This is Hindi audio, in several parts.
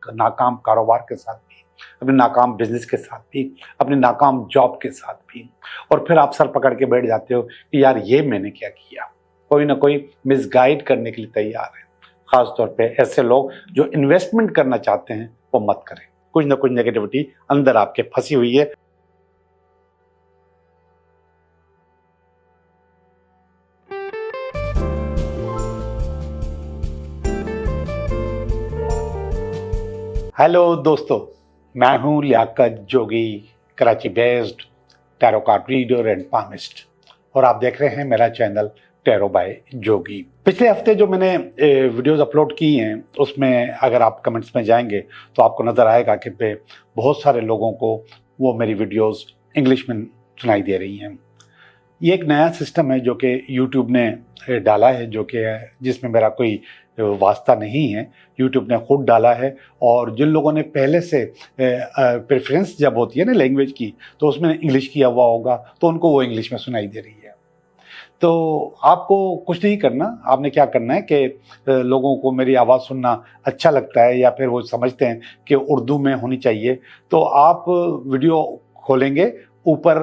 नाकाम कारोबार के साथ भी, अपने नाकाम बिजनेस के साथ भी, अपने नाकाम जॉब के साथ भी, और फिर आप सर पकड़ के बैठ जाते हो कि यार ये मैंने क्या किया। कोई ना कोई मिसगाइड करने के लिए तैयार है। खासतौर पे ऐसे लोग जो इन्वेस्टमेंट करना चाहते हैं वो मत करें। कुछ ना कुछ नेगेटिविटी अंदर आपके फंसी हुई है। हेलो दोस्तों, मैं हूं Liyaqat Jogi, Karachi based tarot card reader and palmist, और आप देख रहे हैं मेरा चैनल टैरो बाय जोगी। पिछले हफ्ते जो मैंने वीडियोस अपलोड की हैं उसमें अगर आप कमेंट्स में जाएंगे तो आपको नज़र आएगा कि बहुत सारे लोगों को वो मेरी वीडियोस इंग्लिश में सुनाई दे रही हैं। ये एक नया सिस्टम है जो कि यूट्यूब ने डाला है, जो कि जिसमें मेरा कोई वास्ता नहीं है। यूट्यूब ने खुद डाला है, और जिन लोगों ने पहले से प्रेफरेंस जब होती है ना लैंग्वेज की, तो उसमें इंग्लिश किया हुआ होगा तो उनको वो इंग्लिश में सुनाई दे रही है। तो आपको कुछ नहीं करना, आपने क्या करना है कि लोगों को मेरी आवाज़ सुनना अच्छा लगता है या फिर वो समझते हैं कि उर्दू में होनी चाहिए, तो आप वीडियो खोलेंगे, ऊपर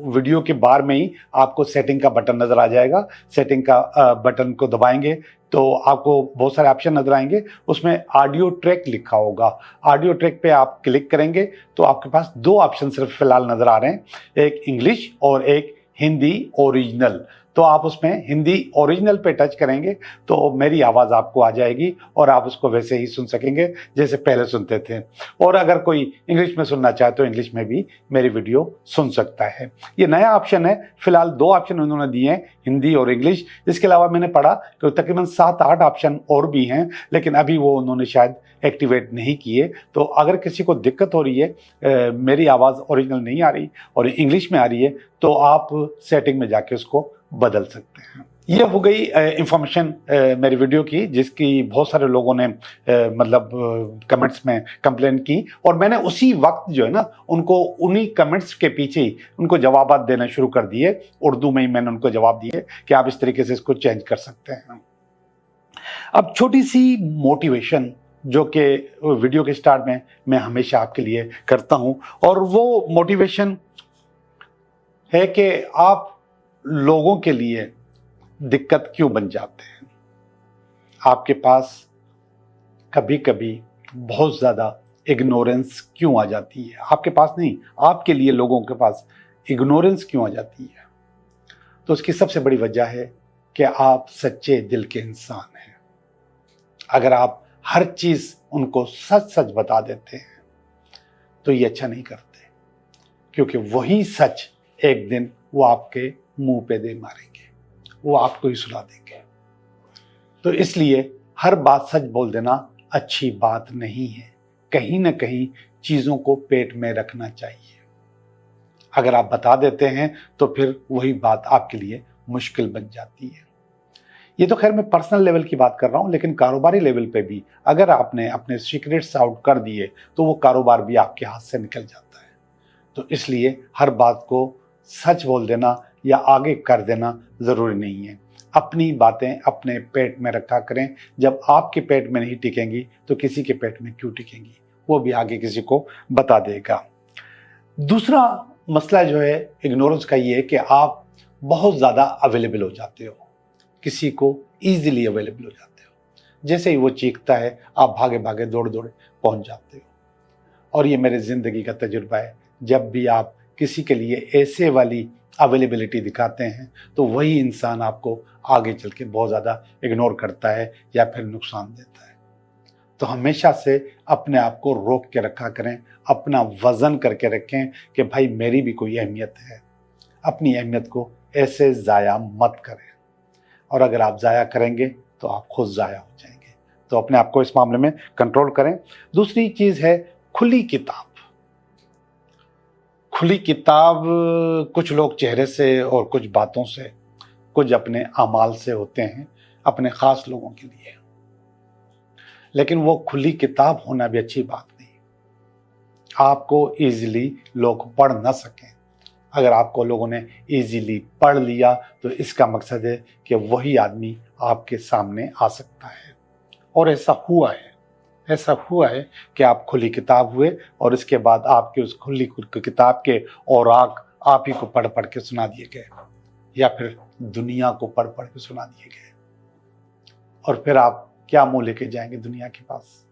वीडियो के बार में ही आपको सेटिंग का बटन नज़र आ जाएगा। सेटिंग का बटन को दबाएंगे तो आपको बहुत सारे ऑप्शन नज़र आएंगे, उसमें ऑडियो ट्रैक लिखा होगा। ऑडियो ट्रैक पे आप क्लिक करेंगे तो आपके पास दो ऑप्शन सिर्फ फिलहाल नज़र आ रहे हैं, एक इंग्लिश और एक हिंदी ओरिजिनल। तो आप उसमें हिंदी ओरिजिनल पे टच करेंगे तो मेरी आवाज़ आपको आ जाएगी और आप उसको वैसे ही सुन सकेंगे जैसे पहले सुनते थे। और अगर कोई इंग्लिश में सुनना चाहे तो इंग्लिश में भी मेरी वीडियो सुन सकता है। ये नया ऑप्शन है, फिलहाल दो ऑप्शन उन्होंने दिए हैं, हिंदी और इंग्लिश। इसके अलावा मैंने पढ़ा कि तकरीबन 7-8 ऑप्शन और भी हैं, लेकिन अभी वो उन्होंने शायद एक्टिवेट नहीं किए। तो अगर किसी को दिक्कत हो रही है, मेरी आवाज़ ओरिजिनल नहीं आ रही और इंग्लिश में आ रही है, तो आप सेटिंग में जाके उसको बदल सकते हैं। ये हो गई इंफॉर्मेशन मेरी वीडियो की, जिसकी बहुत सारे लोगों ने कमेंट्स में कंप्लेन की, और मैंने उसी वक्त जो है ना उनको उन्हीं कमेंट्स के पीछे ही उनको जवाब देना शुरू कर दिए। उर्दू में ही मैंने उनको जवाब दिए कि आप इस तरीके से इसको चेंज कर सकते हैं। अब छोटी सी मोटिवेशन जो कि वीडियो के स्टार्ट में मैं हमेशा आपके लिए करता हूं, और वो मोटिवेशन है कि आप लोगों के लिए दिक्कत क्यों बन जाते हैं। आपके पास कभी कभी बहुत ज़्यादा इग्नोरेंस क्यों आ जाती है। आपके पास नहीं, आपके लिए लोगों के पास इग्नोरेंस क्यों आ जाती है। तो उसकी सबसे बड़ी वजह है कि आप सच्चे दिल के इंसान हैं। अगर आप हर चीज़ उनको सच सच बता देते हैं तो ये अच्छा नहीं करते, क्योंकि वही सच एक दिन वो आपके मुंह पे दे मारेंगे, वो आपको ही सुना देंगे। तो इसलिए हर बात सच बोल देना अच्छी बात नहीं है। कहीं ना कहीं चीज़ों को पेट में रखना चाहिए। अगर आप बता देते हैं तो फिर वही बात आपके लिए मुश्किल बन जाती है। ये तो खैर मैं पर्सनल लेवल की बात कर रहा हूँ, लेकिन कारोबारी लेवल पे भी अगर आपने अपने सीक्रेट्स आउट कर दिए तो वो कारोबार भी आपके हाथ से निकल जाता है। तो इसलिए हर बात को सच बोल देना या आगे कर देना ज़रूरी नहीं है। अपनी बातें अपने पेट में रखा करें। जब आपके पेट में नहीं टिकेंगी तो किसी के पेट में क्यों टिकेंगी, वो भी आगे किसी को बता देगा। दूसरा मसला जो है इग्नोरेंस का, ये है कि आप बहुत ज़्यादा अवेलेबल हो जाते हो, किसी को ईजिली अवेलेबल हो जाते हो। जैसे ही वो चीखता है आप भागे भागे दौड़ दौड़ पहुंच जाते हो। और ये मेरे ज़िंदगी का तजुर्बा है, जब भी आप किसी के लिए ऐसे वाली अवेलेबिलिटी दिखाते हैं तो वही इंसान आपको आगे चल के बहुत ज़्यादा इग्नोर करता है या फिर नुकसान देता है। तो हमेशा से अपने आप को रोक के रखा करें, अपना वज़न करके रखें कि भाई मेरी भी कोई अहमियत है। अपनी अहमियत को ऐसे ज़ाया मत करें, और अगर आप ज़ाया करेंगे तो आप खुद ज़ाया हो जाएंगे। तो अपने आप को इस मामले में कंट्रोल करें। दूसरी चीज़ है खुली किताब। खुली किताब कुछ लोग चेहरे से और कुछ बातों से, कुछ अपने अमाल से होते हैं अपने ख़ास लोगों के लिए, लेकिन वो खुली किताब होना भी अच्छी बात नहीं। आपको ईजिली लोग पढ़ ना सकें। अगर आपको लोगों ने ईजिली पढ़ लिया तो इसका मकसद है कि वही आदमी आपके सामने आ सकता है, और ऐसा हुआ है। ऐसा हुआ है कि आप खुली किताब हुए और इसके बाद आपके उस खुली किताब के औराक आप ही को पढ़ पढ़ के सुना दिए गए, या फिर दुनिया को पढ़ पढ़ के सुना दिए गए, और फिर आप क्या मुंह लेके जाएंगे दुनिया के पास।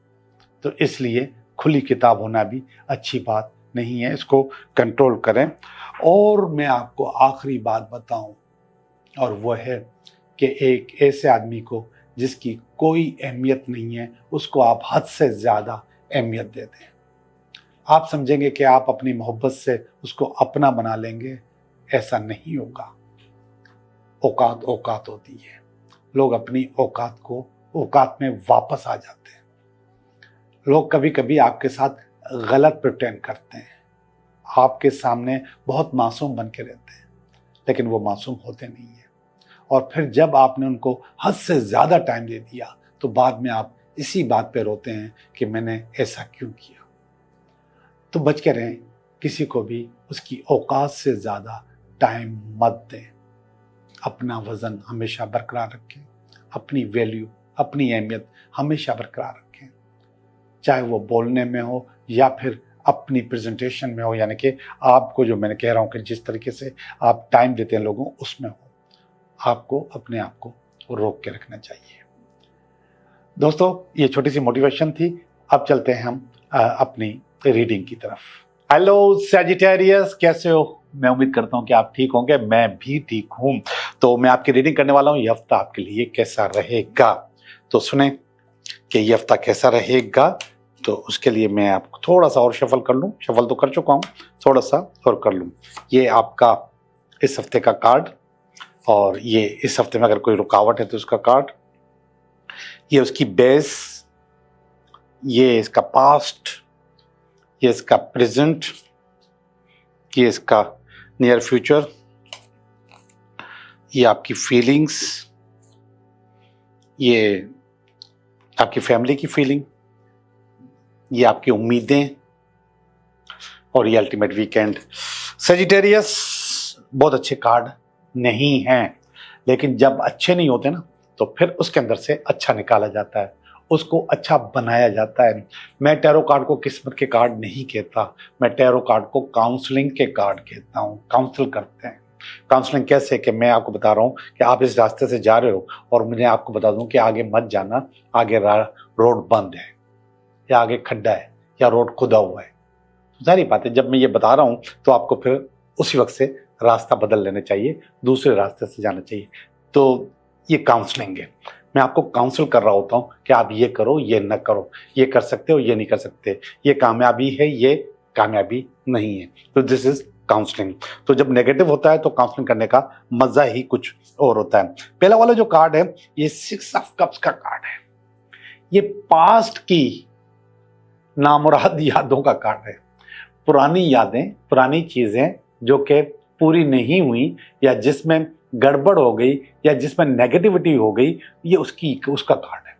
तो इसलिए खुली किताब होना भी अच्छी बात नहीं है, इसको कंट्रोल करें। और मैं आपको आखिरी बात बताऊं, और वह है कि एक ऐसे आदमी को जिसकी कोई अहमियत नहीं है, उसको आप हद से ज़्यादा अहमियत दे दें। आप समझेंगे कि आप अपनी मोहब्बत से उसको अपना बना लेंगे, ऐसा नहीं होगा। औकात औकात होती है, लोग अपनी औकात में वापस आ जाते हैं। लोग कभी कभी आपके साथ गलत प्रिटेंड करते हैं, आपके सामने बहुत मासूम बन के रहते हैं, लेकिन वो मासूम होते नहीं हैं। और फिर जब आपने उनको हद से ज़्यादा टाइम दे दिया तो बाद में आप इसी बात पे रोते हैं कि मैंने ऐसा क्यों किया। तो बच के रहें, किसी को भी उसकी औकात से ज़्यादा टाइम मत दें। अपना वज़न हमेशा बरकरार रखें, अपनी वैल्यू, अपनी अहमियत हमेशा बरकरार रखें, चाहे वो बोलने में हो या फिर अपनी प्रेजेंटेशन में हो, यानी कि आपको जो मैंने कह रहा हूँ कि जिस तरीके से आप टाइम देते हैं लोगों, उसमें हो। आपको अपने आप को रोक के रखना चाहिए। दोस्तों, ये छोटी सी मोटिवेशन थी। अब चलते हैं हम अपनी रीडिंग की तरफ। हेलो सैजिटेरियस, कैसे हो? मैं उम्मीद करता हूँ कि आप ठीक होंगे, मैं भी ठीक हूँ। तो मैं आपकी रीडिंग करने वाला हूँ, ये हफ्ता आपके लिए कैसा रहेगा। तो सुने कि ये हफ्ता कैसा रहेगा। तो उसके लिए मैं आपको थोड़ा सा और शफल कर लूँ, शफल तो कर चुका हूँ, थोड़ा सा और कर लूँ। ये आपका इस हफ्ते का कार्ड, और ये इस हफ्ते में अगर कोई रुकावट है तो उसका कार्ड, ये उसकी बेस, ये इसका पास्ट, ये इसका प्रेजेंट, ये इसका नियर फ्यूचर, ये आपकी फीलिंग्स, ये आपकी फैमिली की फीलिंग, ये आपकी उम्मीदें, और ये अल्टीमेट वीकेंड। सजिटेरियस, बहुत अच्छे कार्ड नहीं हैं, लेकिन जब अच्छे नहीं होते ना तो फिर उसके अंदर से अच्छा निकाला जाता है, उसको अच्छा बनाया जाता है। मैं टैरो कार्ड को किस्मत के कार्ड नहीं कहता, मैं टैरो कार्ड को काउंसलिंग के कार्ड कहता हूँ। काउंसिल करते हैं। काउंसलिंग कैसे कि मैं आपको बता रहा हूँ कि आप इस रास्ते से जा रहे हो और मैं आपको बता दूं कि आगे मत जाना, आगे रोड बंद है, या आगे खड्डा है, या रोड खुदा हुआ है। सारी बातें जब मैं ये बता रहा हूँ तो आपको फिर उसी वक्त से रास्ता बदल लेना चाहिए, दूसरे रास्ते से जाना चाहिए। तो ये काउंसलिंग है। मैं आपको काउंसिल कर रहा होता हूँ कि आप ये करो, ये न करो, ये कर सकते हो, ये नहीं कर सकते, ये कामयाबी है, ये कामयाबी नहीं है। तो दिस इज काउंसलिंग। तो जब नेगेटिव होता है तो काउंसलिंग करने का मजा ही कुछ और होता है। पहला वाला जो कार्ड है, ये 6 ऑफ कप्स का कार्ड है। ये पास्ट की नामुराद यादों का कार्ड है। पुरानी यादें, पुरानी चीजें जो कि पूरी नहीं हुई, या जिसमें गड़बड़ हो गई, या जिसमें नेगेटिविटी हो गई, ये उसका कार्ड है।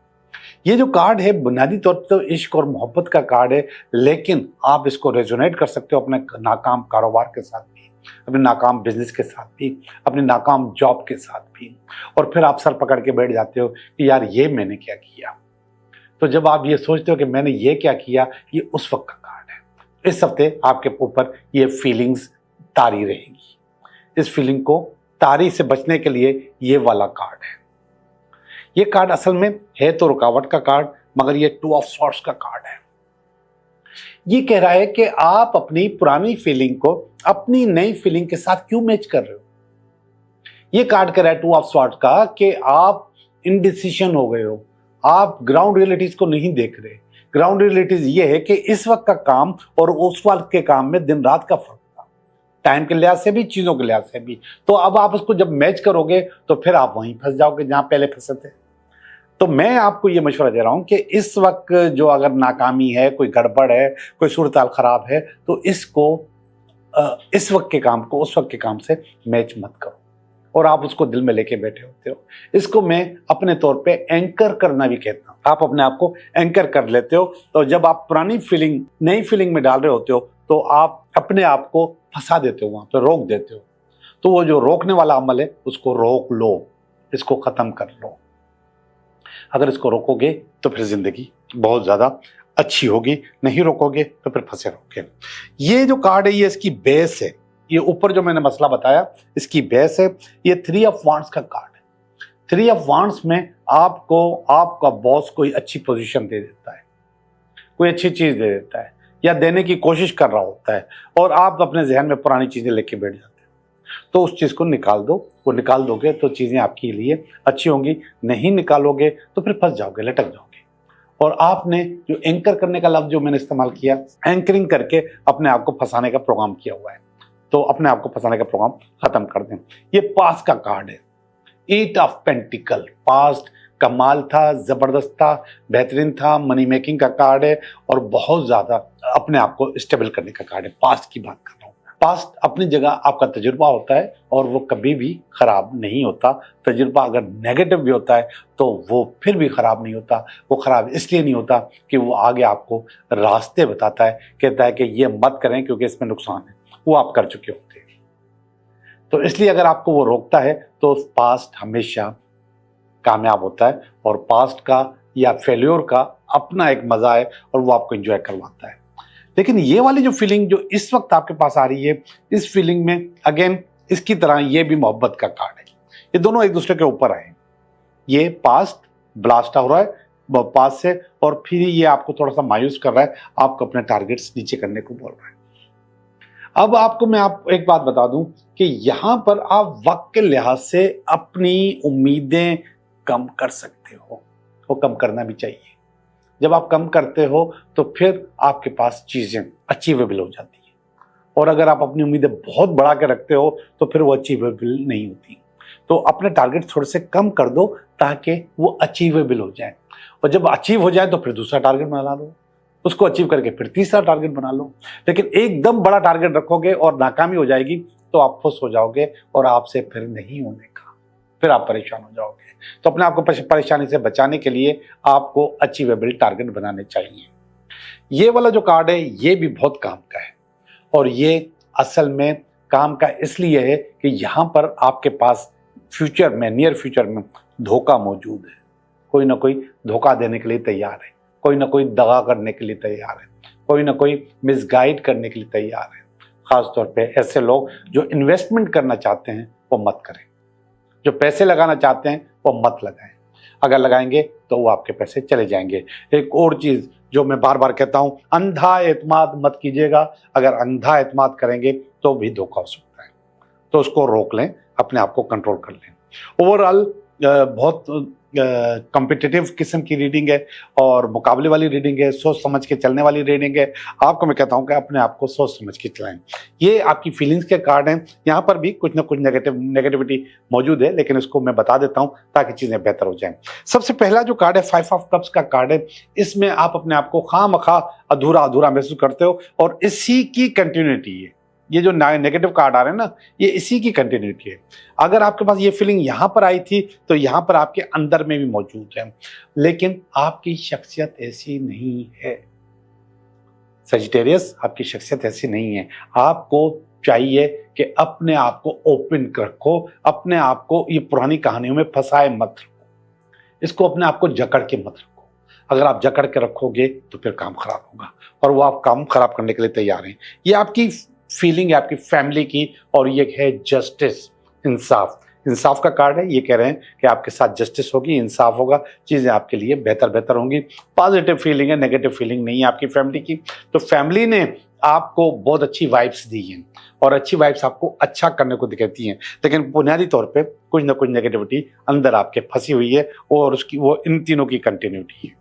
ये जो कार्ड है बुनियादी तौर पर तो इश्क और मोहब्बत का कार्ड है, लेकिन आप इसको रेजोनेट कर सकते हो अपने नाकाम कारोबार के साथ भी, अपने नाकाम बिजनेस के साथ भी, अपने नाकाम जॉब के साथ भी। और फिर आप सर पकड़ के बैठ जाते हो कि यार ये मैंने क्या किया। तो जब आप ये सोचते हो कि मैंने ये क्या किया, ये उस वक्त का कार्ड है। इस हफ्ते आपके ऊपर ये फीलिंग्स तारी रहेगी। इस फीलिंग को तारी से बचने के लिए ये वाला कार्ड है। ये कार्ड असल में है तो रुकावट का कार्ड, मगर ये 2 ऑफ सॉर्ड्स का कार्ड है। ये कह रहा है कि आप अपनी पुरानी फीलिंग को अपनी नई फीलिंग के साथ क्यों मैच कर रहे हो। ये कार्ड कह रहा है 2 ऑफ सॉर्ड्स का कि आप इनडिसीजन हो गए हो, आप ग्राउंड रियलिटीज को नहीं देख रहे। ग्राउंड रियलिटीज ये है कि इस वक्त का काम और उस वक्त के काम में दिन रात का फर्क था, टाइम के लिहाज से भी, चीजों के लिहाज से भी। तो अब आप उसको जब मैच करोगे तो फिर आप वहीं फंस जाओगे जहां पहले फंसे थे। तो मैं आपको ये मशवरा दे रहा हूं कि इस वक्त जो अगर नाकामी है, कोई गड़बड़ है, कोई सूरत हाल खराब है, तो इसको इस वक्त के काम को उस वक्त के काम से मैच मत करो, और आप उसको दिल में लेके बैठे होते हो। इसको मैं अपने तौर पे एंकर करना भी कहता हूँ। आप अपने आप को एंकर कर लेते हो, तो जब आप पुरानी फीलिंग नई फीलिंग में डाल रहे होते हो तो आप अपने आप को फंसा देते हो, वहां पे रोक देते हो। तो वो जो रोकने वाला अमल है उसको रोक लो, इसको खत्म कर लो। अगर इसको रोकोगे तो फिर जिंदगी बहुत ज़्यादा अच्छी होगी, नहीं रोकोगे तो फिर फंसे रहोगे। ये जो कार्ड है ये इसकी बेस है, ये ऊपर जो मैंने मसला बताया इसकी बेस है। ये 3 ऑफ वांड्स का कार्ड है। 3 ऑफ वांड्स में आपको आपका बॉस कोई अच्छी पोजीशन दे देता है, कोई अच्छी चीज़ दे देता है या देने की कोशिश कर रहा होता है और आप अपने जहन में पुरानी चीज़ें लेके बैठ जाते हैं। तो उस चीज़ को निकाल दो, वो निकाल दोगे तो चीज़ें आपके लिए अच्छी होंगी, नहीं निकालोगे तो फिर फंस जाओगे, लटक जाओगे। और आपने जो एंकर करने का लफ्ज जो मैंने इस्तेमाल किया, एंकरिंग करके अपने आप को फंसाने का प्रोग्राम किया हुआ है, तो अपने आप को फंसाने का प्रोग्राम खत्म कर दें। ये पास्ट का कार्ड है, 8 ऑफ पेंटिकल। पास्ट कमाल था, जबरदस्त था, बेहतरीन था, मनी मेकिंग का कार्ड है और बहुत ज्यादा अपने आप को स्टेबल करने का कार्ड है। पास्ट की बात कर रहा हूँ। पास्ट अपनी जगह आपका तजुर्बा होता है और वो कभी भी खराब नहीं होता। तजुर्बा अगर नेगेटिव भी होता है तो वो फिर भी खराब नहीं होता। वो खराब इसलिए नहीं होता कि वो आगे आपको रास्ते बताता है, कहता है कि ये मत करें क्योंकि इसमें नुकसान है, वो आप कर चुके होते हैं। तो इसलिए अगर आपको वो रोकता है तो पास्ट हमेशा कामयाब होता है और पास्ट का या फेल्योर का अपना एक मजा है और वो आपको एंजॉय करवाता है। लेकिन ये वाली जो फीलिंग जो इस वक्त आपके पास आ रही है, इस फीलिंग में अगेन इसकी तरह ये भी मोहब्बत का कार्ड है। ये दोनों एक दूसरे के ऊपर आए। ये पास्ट ब्लास्ट हो रहा है पास्ट से और फिर ये आपको थोड़ा सा मायूस कर रहा है, आपको अपने टारगेट्स नीचे करने को बोल रहा है। अब आपको मैं एक बात बता दूं कि यहां पर आप वक्त के लिहाज से अपनी उम्मीदें कम कर सकते हो, वो कम करना भी चाहिए। जब आप कम करते हो तो फिर आपके पास चीजें अचीवेबल हो जाती है और अगर आप अपनी उम्मीदें बहुत बढ़ा के रखते हो तो फिर वो अचीवेबल नहीं होती। तो अपने टारगेट थोड़े से कम कर दो ताकि वो अचीवेबल हो जाए और जब अचीव हो जाए तो फिर दूसरा टारगेट बना लो, उसको अचीव करके फिर तीसरा टारगेट बना लो। लेकिन एकदम बड़ा टारगेट रखोगे और नाकामी हो जाएगी तो आप खुश हो जाओगे और आपसे फिर नहीं होने का, फिर आप परेशान हो जाओगे। तो अपने आप को परेशानी से बचाने के लिए आपको अचीवेबल टारगेट बनाने चाहिए। ये वाला जो कार्ड है ये भी बहुत काम का है और ये असल में काम का इसलिए है कि यहाँ पर आपके पास फ्यूचर में, नियर फ्यूचर में धोखा मौजूद है। कोई ना कोई धोखा देने के लिए तैयार है, कोई ना कोई दगा करने के लिए तैयार है, कोई ना कोई मिसगाइड करने के लिए तैयार है। खासतौर पे ऐसे लोग जो इन्वेस्टमेंट करना चाहते हैं वो मत करें, जो पैसे लगाना चाहते हैं वो मत लगाएं। अगर लगाएंगे तो वो आपके पैसे चले जाएंगे। एक और चीज़ जो मैं बार बार कहता हूँ, अंधा एतमाद मत कीजिएगा। अगर अंधा एतमाद करेंगे तो भी धोखा हो सकता है, तो उसको रोक लें, अपने आप को कंट्रोल कर लें। ओवरऑल बहुत कॉम्पिटिटिव किस्म की रीडिंग है और मुकाबले वाली रीडिंग है, सोच समझ के चलने वाली रीडिंग है। आपको मैं कहता हूं कि अपने आप को सोच समझ के चलाएं। ये आपकी फीलिंग्स के कार्ड हैं, यहाँ पर भी कुछ ना कुछ नेगेटिविटी मौजूद है, लेकिन इसको मैं बता देता हूं ताकि चीज़ें बेहतर हो जाएं। सबसे पहला जो कार्ड है 5 ऑफ कप्स का कार्ड है। इसमें आप अपने आप को खामखा अधूरा अधूरा महसूस करते हो और इसी की कंटिन्यूटी है। ये जो नेगेटिव कार्ड आ रहे हैं ना, ये इसी की कंटिन्यूटी है। अगर आपके पास ये फीलिंग यहाँ पर आई थी तो यहाँ पर आपके अंदर में भी मौजूद है, लेकिन आपकी शख्सियत ऐसी नहीं है। सजिटेरियस, आपकी शख्सियत ऐसी नहीं है। आपको चाहिए कि अपने आप को ओपन रखो, अपने आप को ये पुरानी कहानियों में फंसाए मत रखो, इसको अपने आप को जकड़ के मत रखो। अगर आप जकड़ के रखोगे तो फिर काम खराब होगा और वो आप काम खराब करने के लिए तैयार हैं। ये आपकी फीलिंग है आपकी फैमिली की और ये है जस्टिस, इंसाफ। इंसाफ का कार्ड है। ये कह रहे हैं कि आपके साथ जस्टिस होगी, इंसाफ होगा, चीज़ें आपके लिए बेहतर होंगी। पॉजिटिव फीलिंग है, नेगेटिव फीलिंग नहीं है आपकी फैमिली की। तो फैमिली ने आपको बहुत अच्छी वाइब्स दी हैं और अच्छी वाइब्स आपको अच्छा करने को दिखाती हैं, लेकिन बुनियादी तौर पे कुछ ना कुछ नेगेटिविटी अंदर आपके फंसी हुई है और उसकी वो इन तीनों की कंटिन्यूटी है।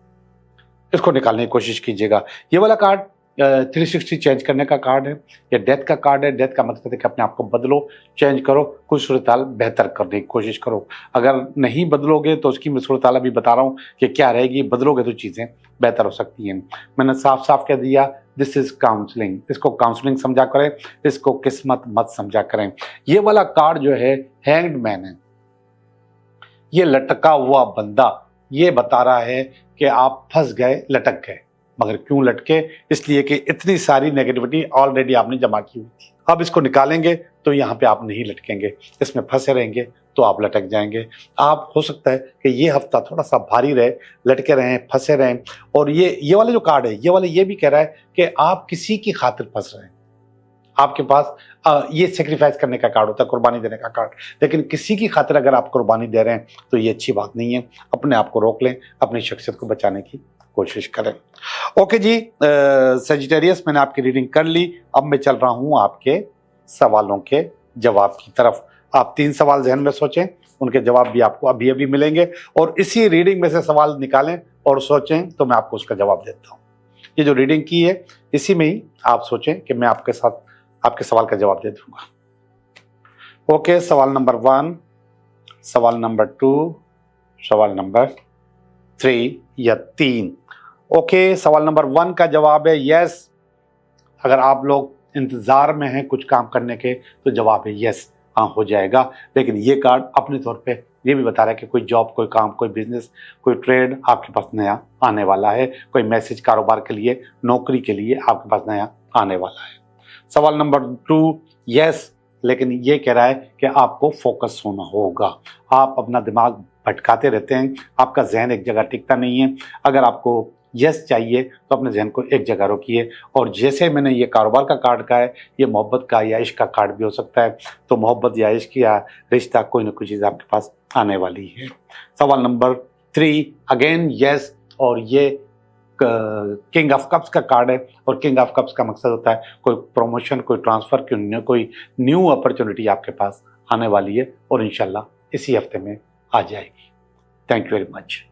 इसको निकालने की कोशिश कीजिएगा। ये वाला कार्ड 360 चेंज करने का कार्ड है। ये डेथ का कार्ड है। डेथ का मतलब है कि अपने आप को बदलो, चेंज करो, कुछ सूरत हाल बेहतर करने की कोशिश करो। अगर नहीं बदलोगे तो उसकी मैं सूरत हाल अभी बता रहा हूँ कि क्या रहेगी। बदलोगे तो चीज़ें बेहतर हो सकती हैं। मैंने साफ साफ कह दिया, दिस इज काउंसलिंग। इसको काउंसलिंग समझा करें, इसको किस्मत मत समझा करें। ये वाला कार्ड जो है हैंग्ड मैन है। ये लटका हुआ बंदा ये बता रहा है कि आप फंस गए, लटक गए। मगर क्यों लटके? इसलिए कि इतनी सारी नेगेटिविटी ऑलरेडी आपने जमा की हुई थी। अब इसको निकालेंगे तो यहाँ पे आप नहीं लटकेंगे, इसमें फंसे रहेंगे तो आप लटक जाएंगे। आप हो सकता है कि ये हफ्ता थोड़ा सा भारी रहे, लटके रहें, फंसे रहें। और ये वाले जो कार्ड है, ये वाले ये भी कह रहा है कि आप किसी की खातिर फंस रहे हैं। आपके पास ये सेक्रीफाइस करने का कार्ड होता है, कुर्बानी देने का कार्ड। लेकिन किसी की खातिर अगर आप कुर्बानी दे रहे हैं तो ये अच्छी बात नहीं है। अपने आप को रोक लें, अपनी शख्सियत को बचाने की कोशिश करें। ओके जी, सजिटेरियस, मैंने आपकी रीडिंग कर ली। अब मैं चल रहा हूं आपके सवालों के जवाब की तरफ। आप 3 सवाल जहन में सोचें, उनके जवाब भी आपको अभी अभी मिलेंगे। और इसी रीडिंग में से सवाल निकालें और सोचें तो मैं आपको उसका जवाब देता हूं। ये जो रीडिंग की है इसी में ही आप सोचें कि मैं आपके साथ आपके सवाल का जवाब दे दूंगा। ओके, सवाल नंबर 1, सवाल नंबर 2, सवाल नंबर 3 या 3। ओके, सवाल नंबर 1 का जवाब है यस। अगर आप लोग इंतजार में हैं कुछ काम करने के तो जवाब है यस, हाँ हो जाएगा। लेकिन ये कार्ड अपने तौर पे ये भी बता रहा है कि कोई जॉब, कोई काम, कोई बिजनेस, कोई ट्रेड आपके पास नया आने वाला है। कोई मैसेज कारोबार के लिए, नौकरी के लिए आपके पास नया आने वाला है। सवाल नंबर 2 यस, लेकिन ये कह रहा है कि आपको फोकस होना होगा। आप अपना दिमाग भटकाते रहते हैं, आपका जहन एक जगह टिकता नहीं है। अगर आपको यस चाहिए तो अपने जहन को एक जगह रोकिए। और जैसे मैंने ये कारोबार का कार्ड कहा है, ये मोहब्बत का या इश्क का कार्ड भी हो सकता है। तो मोहब्बत या इश्क या रिश्ता, कोई ना कोई चीज़ आपके पास आने वाली है। सवाल नंबर 3 अगेन यस, और ये किंग ऑफ कप्स का कार्ड है। और किंग ऑफ कप्स का मकसद होता है कोई प्रमोशन, कोई ट्रांसफर, कोई न्यू अपॉर्चुनिटी आपके पास आने वाली है और इंशाल्लाह इसी हफ्ते में आ जाएगी। Thank you very much.